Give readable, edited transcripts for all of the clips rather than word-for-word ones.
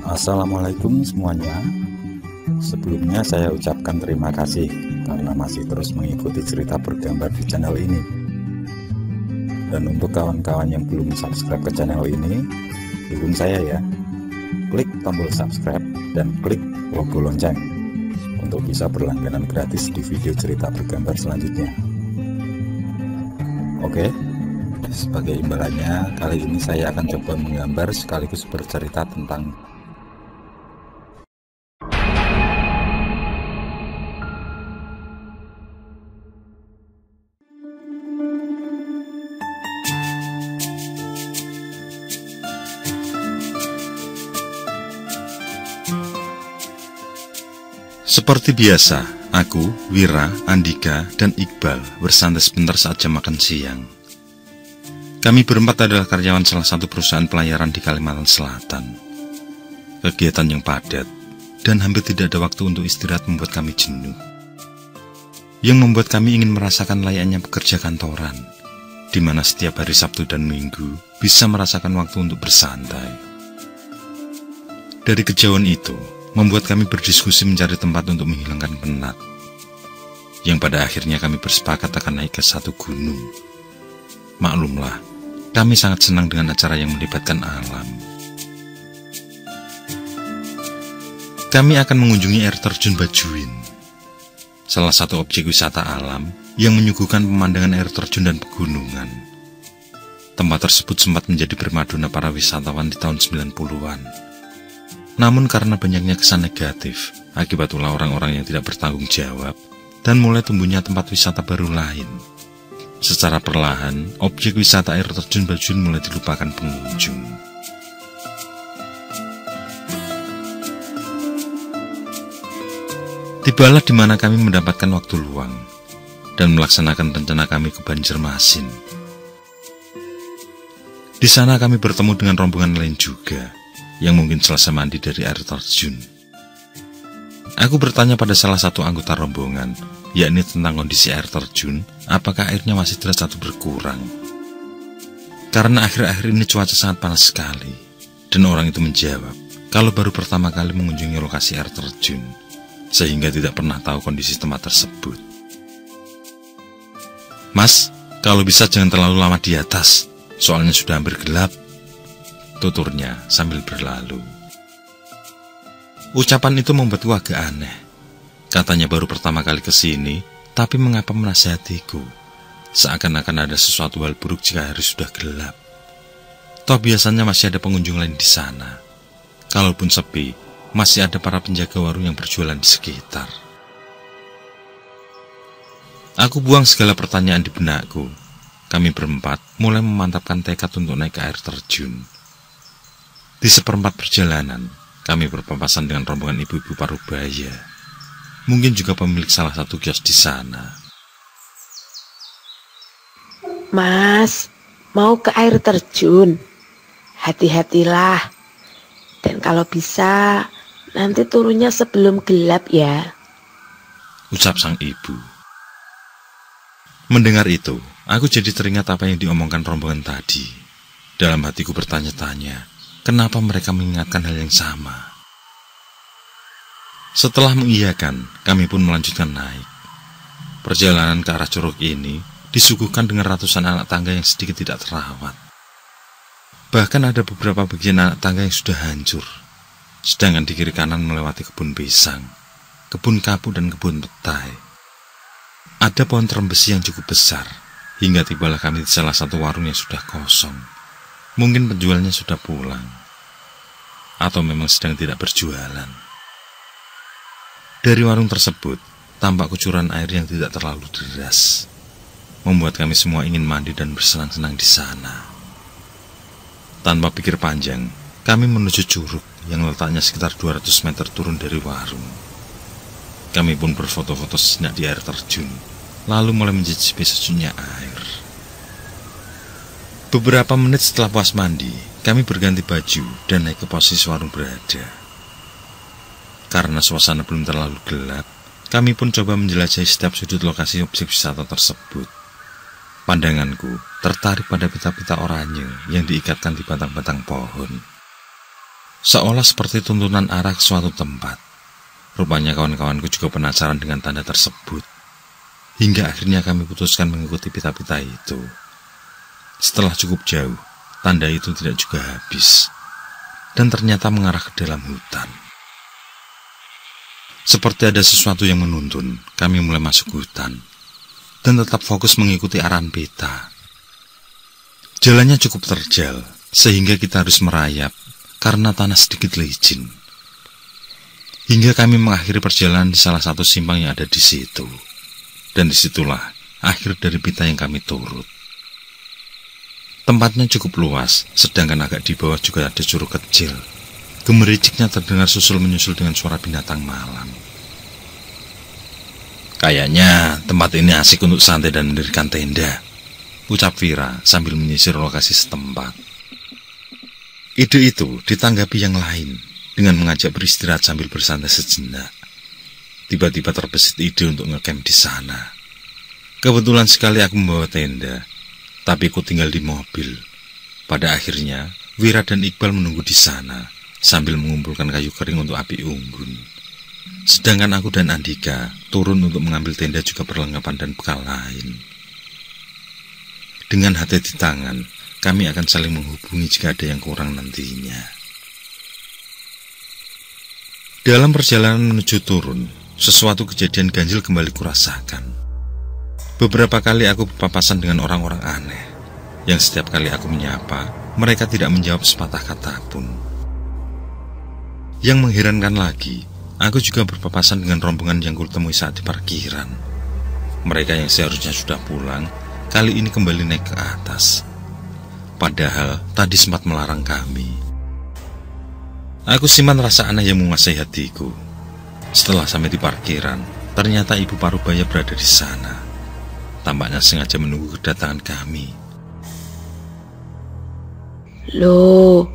Assalamualaikum semuanya. Sebelumnya saya ucapkan terima kasih karena masih terus mengikuti cerita bergambar di channel ini. Dan untuk kawan-kawan yang belum subscribe ke channel ini, dukung saya ya. Klik tombol subscribe dan klik logo lonceng untuk bisa berlangganan gratis di video cerita bergambar selanjutnya. Oke, sebagai imbalannya kali ini saya akan coba menggambar sekaligus bercerita tentang seperti biasa, aku, Wira, Andika, dan Iqbal bersantai sebentar saat jam makan siang. Kami berempat adalah karyawan salah satu perusahaan pelayaran di Kalimantan Selatan. Kegiatan yang padat dan hampir tidak ada waktu untuk istirahat membuat kami jenuh. Yang membuat kami ingin merasakan layaknya pekerja kantoran, di mana setiap hari Sabtu dan Minggu bisa merasakan waktu untuk bersantai. Dari kejauhan itu, membuat kami berdiskusi mencari tempat untuk menghilangkan penat. Yang pada akhirnya kami bersepakat akan naik ke satu gunung. Maklumlah, kami sangat senang dengan acara yang melibatkan alam. Kami akan mengunjungi air terjun Bajuin, salah satu objek wisata alam yang menyuguhkan pemandangan air terjun dan pegunungan. Tempat tersebut sempat menjadi primadona para wisatawan di tahun 90-an. Namun karena banyaknya kesan negatif, akibat ulah orang-orang yang tidak bertanggung jawab, dan mulai tumbuhnya tempat wisata baru lain. Secara perlahan, objek wisata air terjun Bajuin mulai dilupakan pengunjung. Tibalah di mana kami mendapatkan waktu luang, dan melaksanakan rencana kami ke Banjarmasin. Di sana kami bertemu dengan rombongan lain juga, yang mungkin selesai mandi dari air terjun. Aku bertanya pada salah satu anggota rombongan, yakni tentang kondisi air terjun, apakah airnya masih deras atau berkurang. Karena akhir-akhir ini cuaca sangat panas sekali, dan orang itu menjawab, kalau baru pertama kali mengunjungi lokasi air terjun, sehingga tidak pernah tahu kondisi tempat tersebut. Mas, kalau bisa jangan terlalu lama di atas, soalnya sudah hampir gelap, tuturnya sambil berlalu. Ucapan itu membuatku agak aneh. Katanya baru pertama kali ke sini, tapi mengapa menasihatiku? Seakan-akan ada sesuatu hal buruk jika hari sudah gelap. Toh biasanya masih ada pengunjung lain di sana. Kalaupun sepi, masih ada para penjaga warung yang berjualan di sekitar. Aku buang segala pertanyaan di benakku. Kami berempat mulai memantapkan tekad untuk naik ke air terjun. Di seperempat perjalanan, kami berpapasan dengan rombongan ibu-ibu parubaya. Mungkin juga pemilik salah satu kios di sana. Mas, mau ke air terjun? Hati-hatilah. Dan kalau bisa, nanti turunnya sebelum gelap ya, ucap sang ibu. Mendengar itu, aku jadi teringat apa yang diomongkan rombongan tadi. Dalam hatiku bertanya-tanya, kenapa mereka mengingatkan hal yang sama? Setelah mengiyakan, kami pun melanjutkan naik. Perjalanan ke arah curug ini disuguhkan dengan ratusan anak tangga yang sedikit tidak terawat. Bahkan ada beberapa bagian anak tangga yang sudah hancur. Sedangkan di kiri kanan melewati kebun pisang, kebun kapu dan kebun petai. Ada pohon terembesi yang cukup besar, hingga tibalah kami di salah satu warung yang sudah kosong. Mungkin penjualnya sudah pulang, atau memang sedang tidak berjualan. Dari warung tersebut, tampak kucuran air yang tidak terlalu deras, membuat kami semua ingin mandi dan bersenang-senang di sana. Tanpa pikir panjang, kami menuju curug yang letaknya sekitar 200 meter turun dari warung. Kami pun berfoto-foto sejenak di air terjun, lalu mulai mencicipi sejuknya air. Beberapa menit setelah puas mandi, kami berganti baju dan naik ke posisi warung berada. Karena suasana belum terlalu gelap, kami pun coba menjelajahi setiap sudut lokasi objek wisata tersebut. Pandanganku tertarik pada pita-pita oranye yang diikatkan di batang-batang pohon. seolah seperti tuntunan arah ke suatu tempat. Rupanya kawan-kawanku juga penasaran dengan tanda tersebut. Hingga akhirnya kami putuskan mengikuti pita-pita itu. Setelah cukup jauh, tanda itu tidak juga habis. Dan ternyata mengarah ke dalam hutan. Seperti ada sesuatu yang menuntun, kami mulai masuk hutan. Dan tetap fokus mengikuti arahan pita. Jalannya cukup terjal, sehingga kita harus merayap karena tanah sedikit licin. Hingga kami mengakhiri perjalanan di salah satu simpang yang ada di situ. Dan disitulah akhir dari pita yang kami turut. Tempatnya cukup luas, sedangkan agak di bawah juga ada curug kecil. Gemericiknya terdengar susul-menyusul dengan suara binatang malam. Kayaknya tempat ini asik untuk santai dan mendirikan tenda, ucap Vira sambil menyisir lokasi setempat. Ide itu ditanggapi yang lain dengan mengajak beristirahat sambil bersantai sejenak. Tiba-tiba terbesit ide untuk ngecamp di sana. Kebetulan sekali aku membawa tenda, tapi aku tinggal di mobil. Pada akhirnya, Vira dan Iqbal menunggu di sana sambil mengumpulkan kayu kering untuk api unggun. Sedangkan aku dan Andika turun untuk mengambil tenda juga perlengkapan dan bekal lain. Dengan hati di tangan, kami akan saling menghubungi jika ada yang kurang nantinya. Dalam perjalanan menuju turun, sesuatu kejadian ganjil kembali kurasakan. Beberapa kali aku berpapasan dengan orang-orang aneh, yang setiap kali aku menyapa, mereka tidak menjawab sepatah kata pun. Yang mengherankan lagi, aku juga berpapasan dengan rombongan yang kutemui saat di parkiran. Mereka yang seharusnya sudah pulang, kali ini kembali naik ke atas. Padahal tadi sempat melarang kami. Aku simpan rasa aneh yang menguasai hatiku. Setelah sampai di parkiran, ternyata Ibu Parubaya berada di sana. Tampaknya sengaja menunggu kedatangan kami. Loh,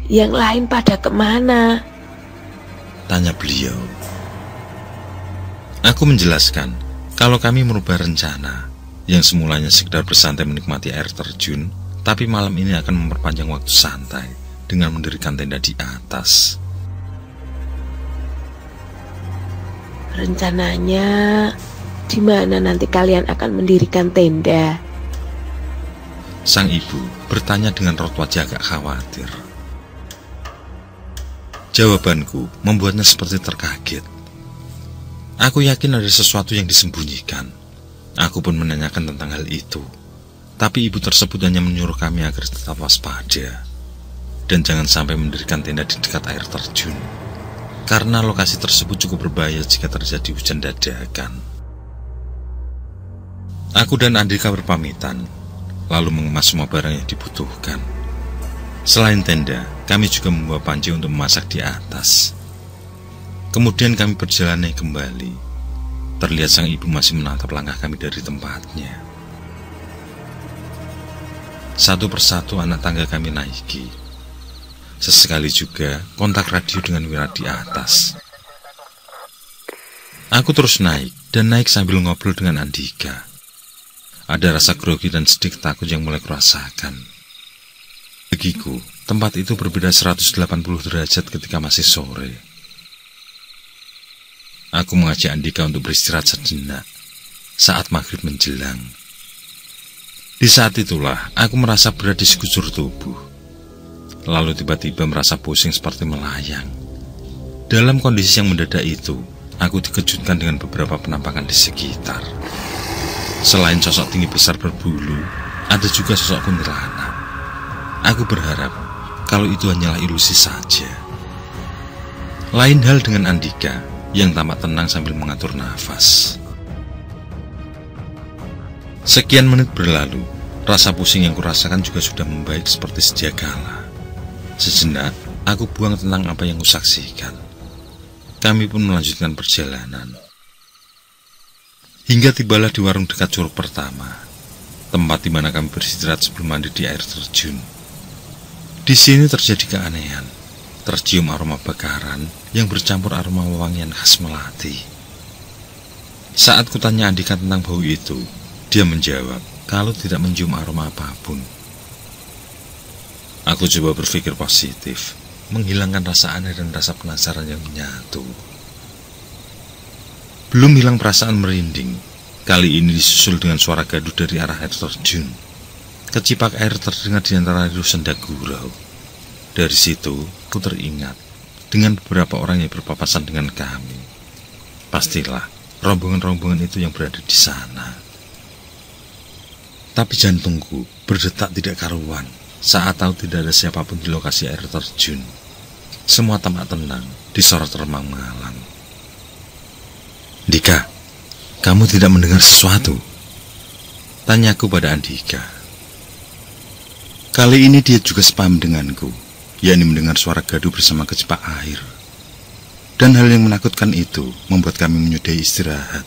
yang lain pada kemana? Tanya beliau. Aku menjelaskan kalau kami merubah rencana yang semulanya sekedar bersantai menikmati air terjun, tapi malam ini akan memperpanjang waktu santai dengan mendirikan tenda di atas. Rencananya di mana nanti kalian akan mendirikan tenda? Sang ibu bertanya dengan raut wajah agak khawatir. Jawabanku membuatnya seperti terkaget. Aku yakin ada sesuatu yang disembunyikan. Aku pun menanyakan tentang hal itu. Tapi ibu tersebut hanya menyuruh kami agar tetap waspada dan jangan sampai mendirikan tenda di dekat air terjun, karena lokasi tersebut cukup berbahaya jika terjadi hujan dadakan. Aku dan Andika berpamitan, lalu mengemas semua barang yang dibutuhkan. Selain tenda, kami juga membawa panci untuk memasak di atas. Kemudian kami berjalan kembali. Terlihat sang ibu masih menatap langkah kami dari tempatnya. Satu persatu anak tangga kami naiki. Sesekali juga kontak radio dengan Wira di atas. Aku terus naik dan naik sambil ngobrol dengan Andika. Ada rasa grogi dan sedikit takut yang mulai kurasakan. Bagiku, tempat itu berbeda 180 derajat ketika masih sore. Aku mengajak Andika untuk beristirahat sejenak saat maghrib menjelang. Di saat itulah aku merasa berat di sekujur tubuh. Lalu tiba-tiba merasa pusing seperti melayang. Dalam kondisi yang mendadak itu, aku dikejutkan dengan beberapa penampakan di sekitar. Selain sosok tinggi besar berbulu, ada juga sosok kuntilanak. Aku berharap kalau itu hanyalah ilusi saja. Lain hal dengan Andika yang tampak tenang sambil mengatur nafas. Sekian menit berlalu, rasa pusing yang kurasakan juga sudah membaik seperti sedia kala. Sejenak, aku buang tentang apa yang kusaksikan. Kami pun melanjutkan perjalanan. Hingga tibalah di warung dekat curug pertama, tempat di mana kami beristirahat sebelum mandi di air terjun. Di sini terjadi keanehan. Tercium aroma bakaran yang bercampur aroma wewangian khas Melati. Saat kutanya Andika tentang bau itu, dia menjawab kalau tidak mencium aroma apapun. Aku coba berpikir positif, menghilangkan rasa aneh dan rasa penasaran yang menyatu. Belum hilang perasaan merinding, kali ini disusul dengan suara gaduh dari arah air terjun. Kecipak air terdengar di antara riusan gurau. Dari situ, ku teringat dengan beberapa orang yang berpapasan dengan kami. Pastilah, rombongan-rombongan itu yang berada di sana. Tapi jantungku berdetak tidak karuan saat tahu tidak ada siapapun di lokasi air terjun. Semua tampak tenang, disorot remang malam. "Dika, kamu tidak mendengar sesuatu?" tanyaku pada Andika. Kali ini dia juga sepaham denganku, yakni mendengar suara gaduh bersama kecipak air. Dan hal yang menakutkan itu membuat kami menyudahi istirahat.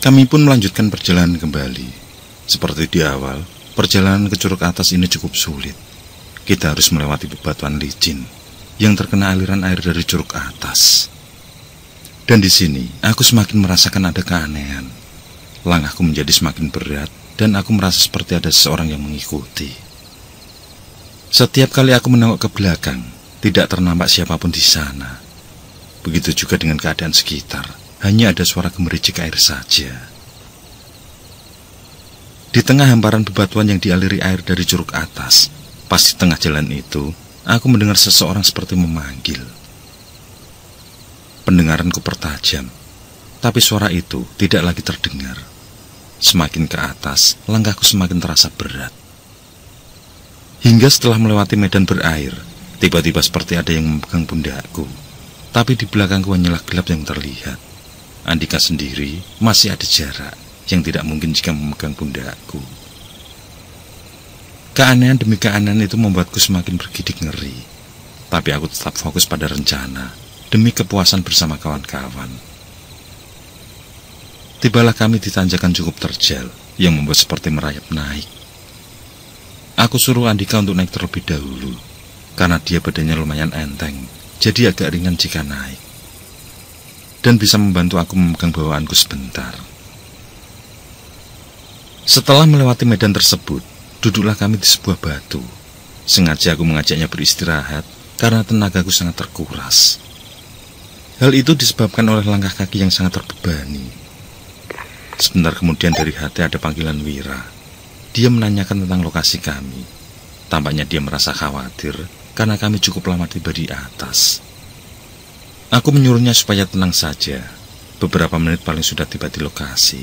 Kami pun melanjutkan perjalanan kembali. Seperti di awal, perjalanan ke curug atas ini cukup sulit. Kita harus melewati bebatuan licin yang terkena aliran air dari curug atas. Dan di sini, aku semakin merasakan ada keanehan. Langkahku menjadi semakin berat, dan aku merasa seperti ada seseorang yang mengikuti. Setiap kali aku menengok ke belakang, tidak ternampak siapapun di sana. Begitu juga dengan keadaan sekitar, hanya ada suara gemericik air saja. Di tengah hamparan bebatuan yang dialiri air dari curug atas, pas di tengah jalan itu, aku mendengar seseorang seperti memanggil. Pendengaranku pertajam, tapi suara itu tidak lagi terdengar. Semakin ke atas, langkahku semakin terasa berat. Hingga setelah melewati medan berair, tiba-tiba seperti ada yang memegang pundakku. Tapi di belakangku hanyalah gelap yang terlihat. Andika sendiri masih ada jarak yang tidak mungkin jika memegang pundakku. Keanehan demi keanehan itu membuatku semakin bergidik ngeri. Tapi aku tetap fokus pada rencana demi kepuasan bersama kawan-kawan. Tibalah kami di tanjakan cukup terjal yang membuat seperti merayap naik. Aku suruh Andika untuk naik terlebih dahulu, karena dia badannya lumayan enteng, jadi agak ringan jika naik, dan bisa membantu aku memegang bawaanku sebentar. Setelah melewati medan tersebut, duduklah kami di sebuah batu. Sengaja aku mengajaknya beristirahat, karena tenagaku sangat terkuras. Hal itu disebabkan oleh langkah kaki yang sangat terbebani. Sebentar kemudian dari hati ada panggilan Wira. Dia menanyakan tentang lokasi kami. Tampaknya dia merasa khawatir karena kami cukup lama tiba di atas. Aku menyuruhnya supaya tenang saja. Beberapa menit paling sudah tiba di lokasi.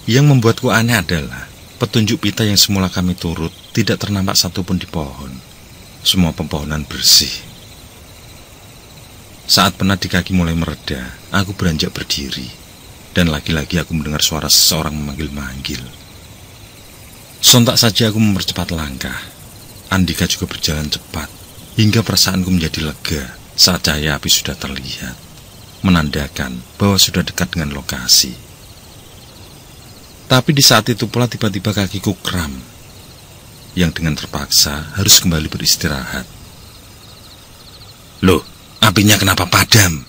Yang membuatku aneh adalah petunjuk pita yang semula kami turut tidak ternampak satupun di pohon. Semua pepohonan bersih. Saat penat di kaki mulai mereda, aku beranjak berdiri, dan lagi-lagi aku mendengar suara seseorang memanggil-manggil. Sontak saja aku mempercepat langkah. Andika juga berjalan cepat, hingga perasaanku menjadi lega saat cahaya api sudah terlihat, menandakan bahwa sudah dekat dengan lokasi. Tapi di saat itu pula tiba-tiba kakiku kram, yang dengan terpaksa harus kembali beristirahat. "Loh, apinya kenapa padam?"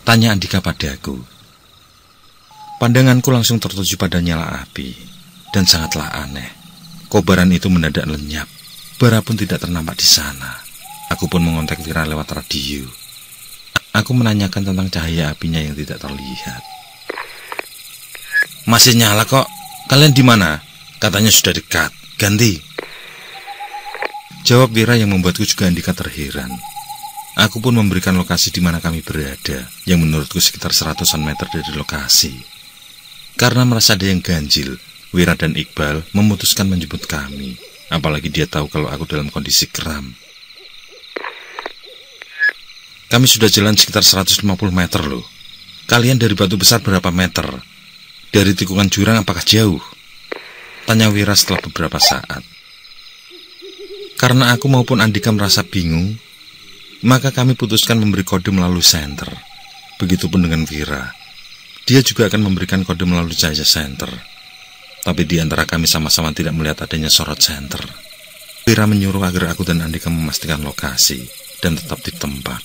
tanya Andika padaku. Pandanganku langsung tertuju pada nyala api, dan sangatlah aneh. Kobaran itu mendadak lenyap, bara pun tidak ternampak di sana. Aku pun mengontak Wira lewat radio. Aku menanyakan tentang cahaya apinya yang tidak terlihat. "Masih nyala kok. Kalian di mana? Katanya sudah dekat. Ganti." Jawab Wira yang membuatku juga Andika terheran. Aku pun memberikan lokasi di mana kami berada, yang menurutku sekitar 100-an meter dari lokasi. Karena merasa ada yang ganjil, Wira dan Iqbal memutuskan menjemput kami, apalagi dia tahu kalau aku dalam kondisi kram. "Kami sudah jalan sekitar 150 meter loh. Kalian dari batu besar berapa meter? Dari tikungan jurang apakah jauh?" tanya Wira setelah beberapa saat. Karena aku maupun Andika merasa bingung, maka kami putuskan memberi kode melalui senter. Begitupun dengan Wira. Dia juga akan memberikan kode melalui cahaya senter. Tapi di antara kami sama-sama tidak melihat adanya sorot senter. Wira menyuruh agar aku dan Andika memastikan lokasi dan tetap di tempat.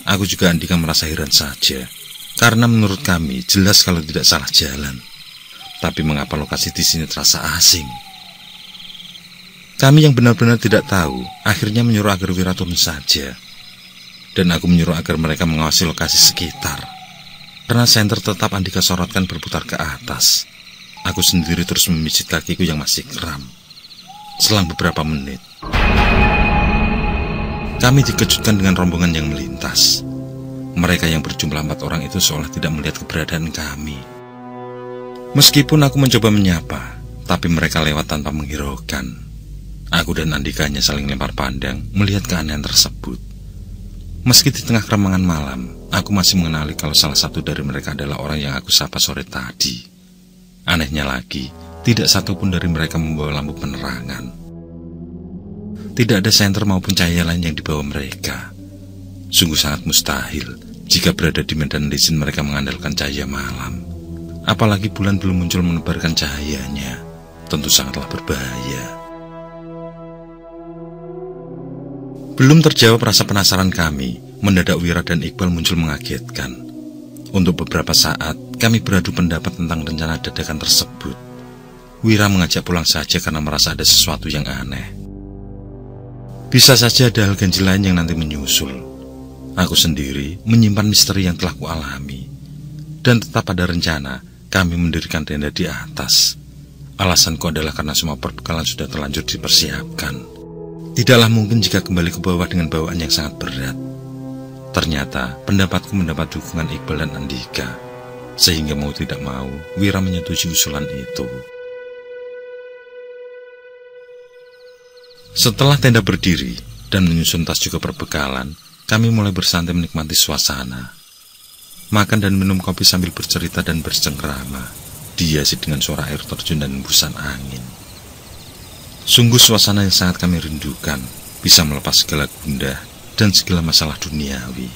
Aku juga Andika merasa heran saja, karena menurut kami jelas kalau tidak salah jalan. Tapi mengapa lokasi di sini terasa asing? Kami yang benar-benar tidak tahu akhirnya menyuruh agar Wira turun saja. Dan aku menyuruh agar mereka mengawasi lokasi sekitar. Karena senter tetap Andika sorotkan berputar ke atas. Aku sendiri terus memijit kakiku yang masih kram. Selang beberapa menit, kami dikejutkan dengan rombongan yang melintas. Mereka yang berjumlah 4 orang itu seolah tidak melihat keberadaan kami. Meskipun aku mencoba menyapa, tapi mereka lewat tanpa menghiraukan. Aku dan Andika hanya saling lempar pandang melihat keanehan tersebut. Meski di tengah keremangan malam, aku masih mengenali kalau salah satu dari mereka adalah orang yang aku sapa sore tadi. Anehnya lagi, tidak satupun dari mereka membawa lampu penerangan. Tidak ada senter maupun cahaya lain yang dibawa mereka. Sungguh sangat mustahil jika berada di medan licin mereka mengandalkan cahaya malam. Apalagi bulan belum muncul menebarkan cahayanya. Tentu sangatlah berbahaya. Belum terjawab rasa penasaran kami, mendadak Wira dan Iqbal muncul mengagetkan. Untuk beberapa saat, kami beradu pendapat tentang rencana dadakan tersebut. Wira mengajak pulang saja karena merasa ada sesuatu yang aneh. Bisa saja ada hal ganjil lain yang nanti menyusul. Aku sendiri menyimpan misteri yang telah kualami. Dan tetap ada rencana kami mendirikan tenda di atas. Alasanku adalah karena semua perbekalan sudah terlanjur dipersiapkan. Tidaklah mungkin jika kembali ke bawah dengan bawaan yang sangat berat. Ternyata pendapatku mendapat dukungan Iqbal dan Andika. Sehingga mau tidak mau, Wira menyetujui usulan itu. Setelah tenda berdiri dan menyusun tas juga perbekalan, kami mulai bersantai menikmati suasana. Makan dan minum kopi sambil bercerita dan bercengkrama, dihiasi dengan suara air terjun dan hembusan angin. Sungguh suasana yang sangat kami rindukan, bisa melepas segala gundah dan segala masalah duniawi.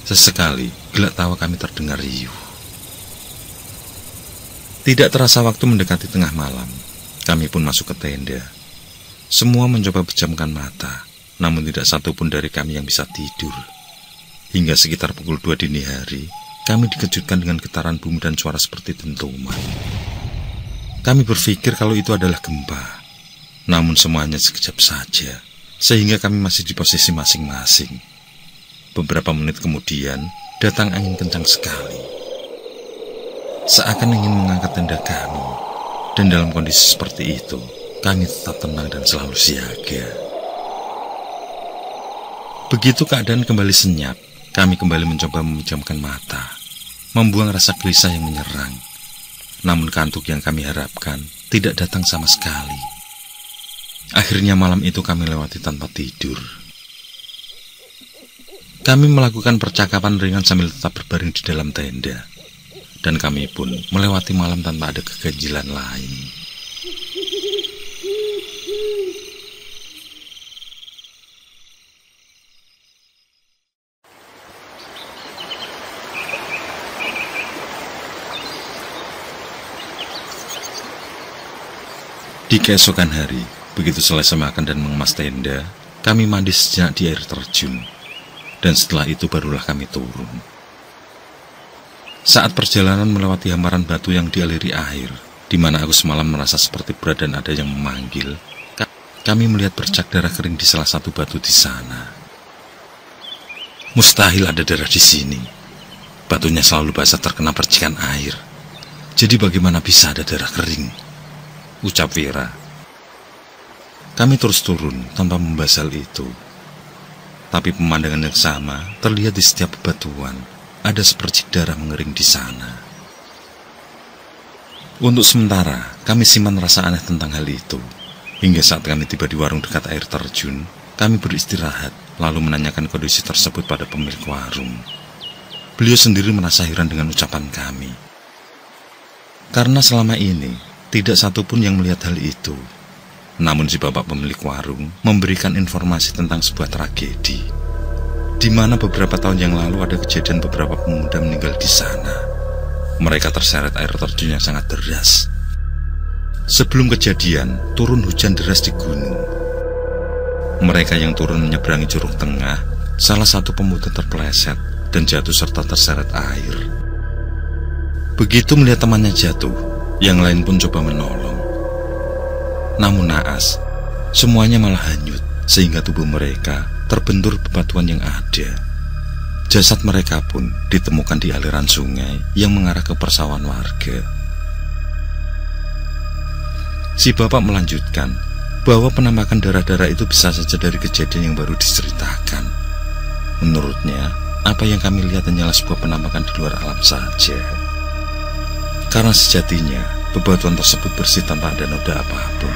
Sesekali, gelak tawa kami terdengar riuh. Tidak terasa waktu mendekati tengah malam, kami pun masuk ke tenda. Semua mencoba pejamkan mata, namun tidak satu pun dari kami yang bisa tidur. Hingga sekitar pukul 2 dini hari, kami dikejutkan dengan getaran bumi dan suara seperti dentuman. Kami berpikir kalau itu adalah gempa, namun semuanya sekejap saja, sehingga kami masih di posisi masing-masing. Beberapa menit kemudian, datang angin kencang sekali. Seakan ingin mengangkat tenda kami, dan dalam kondisi seperti itu, kami tetap tenang dan selalu siaga. Begitu keadaan kembali senyap, kami kembali mencoba memejamkan mata, membuang rasa gelisah yang menyerang. Namun kantuk yang kami harapkan tidak datang sama sekali. Akhirnya malam itu kami lewati tanpa tidur. Kami melakukan percakapan ringan sambil tetap berbaring di dalam tenda. Dan kami pun melewati malam tanpa ada keganjilan lain. Di keesokan hari, begitu selesai makan dan mengemas tenda, kami mandi sejenak di air terjun. Dan setelah itu barulah kami turun. Saat perjalanan melewati hamparan batu yang dialiri air, di mana aku semalam merasa seperti berat dan ada yang memanggil, kami melihat bercak darah kering di salah satu batu di sana. Mustahil ada darah di sini. Batunya selalu basah terkena percikan air. Jadi bagaimana bisa ada darah kering? Ucap Wira. Kami terus turun tanpa membahas hal itu. Tapi pemandangan yang sama terlihat di setiap bebatuan. Ada sepercik darah mengering di sana. Untuk sementara, kami simpan rasa aneh tentang hal itu. Hingga saat kami tiba di warung dekat air terjun, kami beristirahat, lalu menanyakan kondisi tersebut pada pemilik warung. Beliau sendiri merasa heran dengan ucapan kami. Karena selama ini, tidak satupun yang melihat hal itu. Namun si bapak pemilik warung memberikan informasi tentang sebuah tragedi, di mana beberapa tahun yang lalu ada kejadian beberapa pemuda meninggal di sana. Mereka terseret air terjun yang sangat deras. Sebelum kejadian, turun hujan deras di gunung. Mereka yang turun menyeberangi Curug Tengah, salah satu pemuda terpeleset dan jatuh serta terseret air. Begitu melihat temannya jatuh, yang lain pun coba menolong. Namun naas, Semuanya malah hanyut, sehingga tubuh mereka terbentur bebatuan yang ada. Jasad mereka pun ditemukan di aliran sungai yang mengarah ke persawahan warga. Si bapak melanjutkan bahwa penampakan darah-darah itu bisa saja dari kejadian yang baru diceritakan. Menurutnya, apa yang kami lihat hanyalah sebuah penampakan di luar alam saja. Karena sejatinya, bebatuan tersebut bersih tanpa ada noda apapun.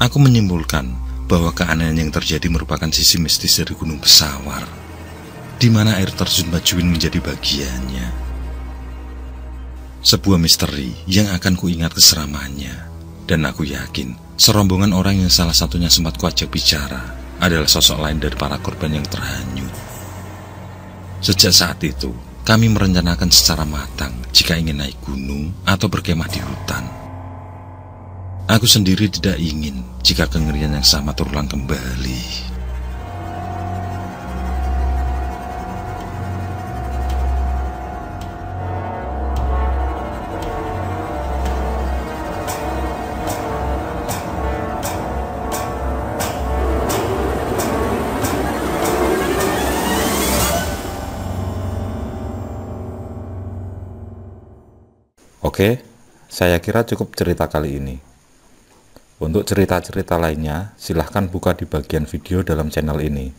Aku menyimpulkan bahwa keanehan yang terjadi merupakan sisi mistis dari Gunung Besawar, di mana air terjun Bajuin menjadi bagiannya. Sebuah misteri yang akan kuingat keseramannya, dan aku yakin serombongan orang yang salah satunya sempat kuajak bicara adalah sosok lain dari para korban yang terhanyut. Sejak saat itu, kami merencanakan secara matang jika ingin naik gunung atau berkemah di hutan. Aku sendiri tidak ingin jika kengerian yang sama terulang kembali. Oke, saya kira cukup cerita kali ini. Untuk cerita-cerita lainnya, silahkan buka di bagian video dalam channel ini,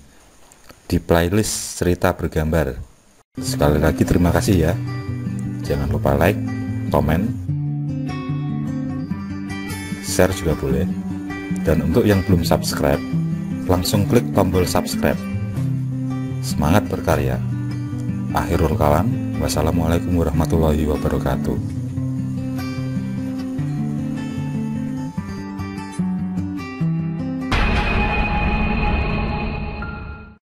di playlist cerita bergambar. Sekali lagi terima kasih ya. Jangan lupa like, komen, share juga boleh. Dan untuk yang belum subscribe, langsung klik tombol subscribe. Semangat berkarya. Akhirul kalam, wassalamualaikum warahmatullahi wabarakatuh.